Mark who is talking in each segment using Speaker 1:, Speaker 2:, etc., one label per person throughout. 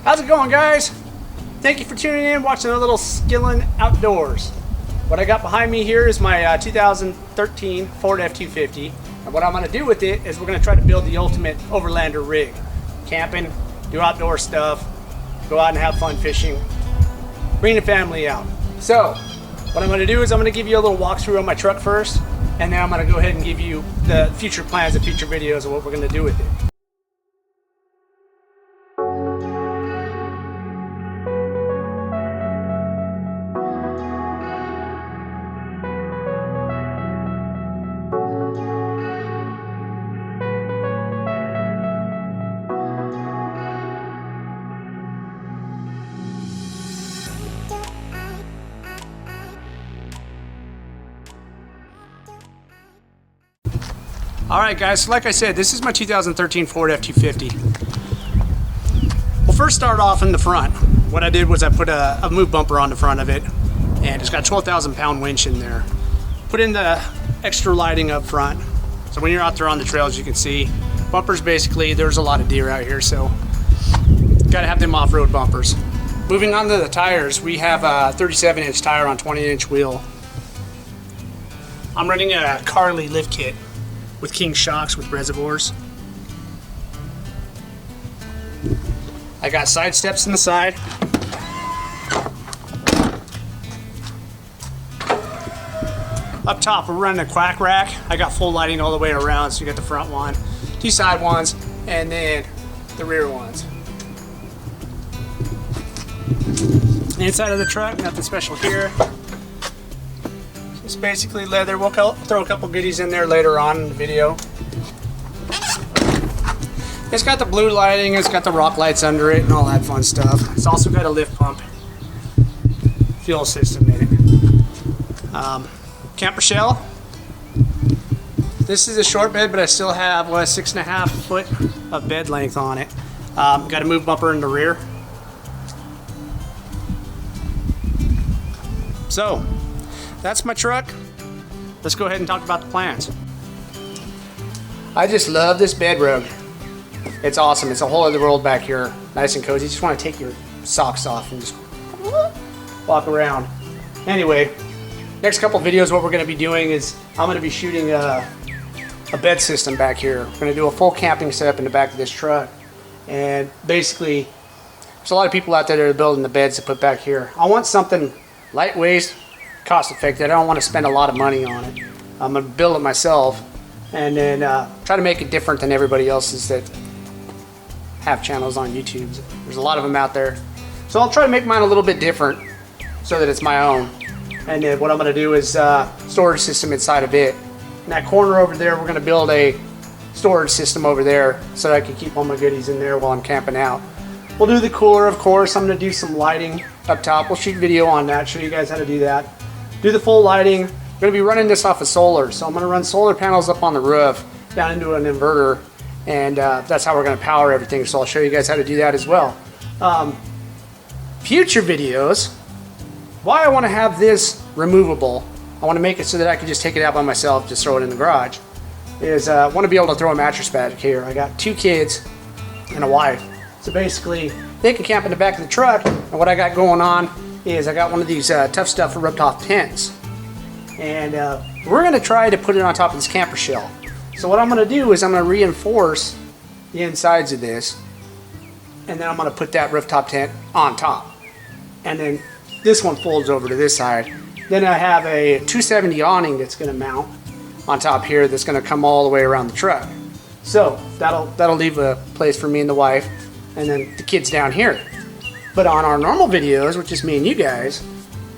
Speaker 1: How's it going, guys? Thank you for tuning in, watching a little Skillin Outdoors. What I got behind me here is my 2013 Ford F-250. And what I'm going to do with it is we're going to try to build the ultimate overlander rig. Camping, do outdoor stuff, go out and have fun fishing, bring the family out. So, what I'm going to do is I'm going to give you a little walkthrough on my truck first, and then I'm going to go ahead and give you the future plans and future videos of what we're going to do with it. Alright guys, so like I said, this is my 2013 Ford F-250. We'll first start off in the front. What I did was I put a move bumper on the front of it, and it's got a 12,000 pound winch in there. Put in the extra lighting up front, so when you're out there on the trails you can see. Bumpers, basically, there's a lot of deer out here, so gotta have them off-road bumpers. Moving on to the tires, we have a 37-inch tire on 20-inch wheel. I'm running a Carly lift kit with King shocks with reservoirs. I got side steps in the side. Up top, we're running a quack rack. I got full lighting all the way around, so you got the front one, two side ones, and then the rear ones. Inside of the truck, nothing special here. It's basically leather. We'll throw a couple goodies in there later on in the video. It's got the blue lighting, it's got the rock lights under it and all that fun stuff. It's also got a lift pump fuel system in it. Camper shell. This is a short bed, but I still have 6.5 foot of bed length on it. Got a move bumper in the rear. So that's my truck. Let's go ahead and talk about the plans. I just love this bed rug. It's awesome. It's a whole other world back here. Nice and cozy. You just want to take your socks off and just walk around. Anyway, next couple videos what we're going to be doing is I'm going to be shooting a bed system back here. We're going to do a full camping setup in the back of this truck. And basically, there's a lot of people out there that are building the beds to put back here. I want something lightweight, cost effective. I don't want to spend a lot of money on it. I'm going to build it myself and then try to make it different than everybody else's that have channels on YouTube. There's a lot of them out there. So I'll try to make mine a little bit different so that it's my own. And then what I'm going to do is storage system inside of it. In that corner over there, we're going to build a storage system over there so that I can keep all my goodies in there while I'm camping out. We'll do the cooler, of course. I'm going to do some lighting up top. We'll shoot video on that, show you guys how to do that. Do the full lighting. I'm going to be running this off of solar, so I'm going to run solar panels up on the roof down into an inverter, and that's how we're going to power everything, so I'll show you guys how to do that as well. Future videos, why I want to have this removable, I want to make it so that I can just take it out by myself, just throw it in the garage, is I want to be able to throw a mattress back here. I got 2 kids and a wife, so basically they can camp in the back of the truck, and what I got going on is I got one of these Tough Stuff ripped off tents, and we're going to try to put it on top of this camper shell. So what I'm going to do is I'm going to reinforce the insides of this, and then I'm going to put that rooftop tent on top, and then this one folds over to this side. Then I have a 270 awning that's going to mount on top here that's going to come all the way around the truck. So that'll leave a place for me and the wife, and then the kids down here. But on our normal videos, which is me and you guys,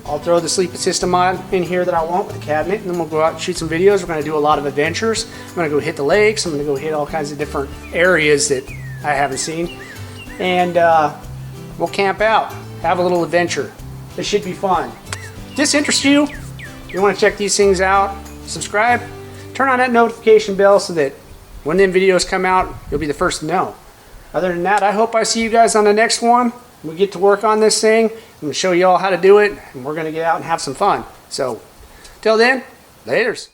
Speaker 1: I'll throw the sleeping system on in here that I want with the cabinet, and then we'll go out and shoot some videos. We're going to do a lot of adventures. I'm going to go hit the lakes. I'm going to go hit all kinds of different areas that I haven't seen. And we'll camp out, have a little adventure. It should be fun. If this interests you, you want to check these things out, subscribe, turn on that notification bell so that when them videos come out, you'll be the first to know. Other than that, I hope I see you guys on the next one. We get to work on this thing. I'm going to show you all how to do it, and we're going to get out and have some fun. So, till then, laters.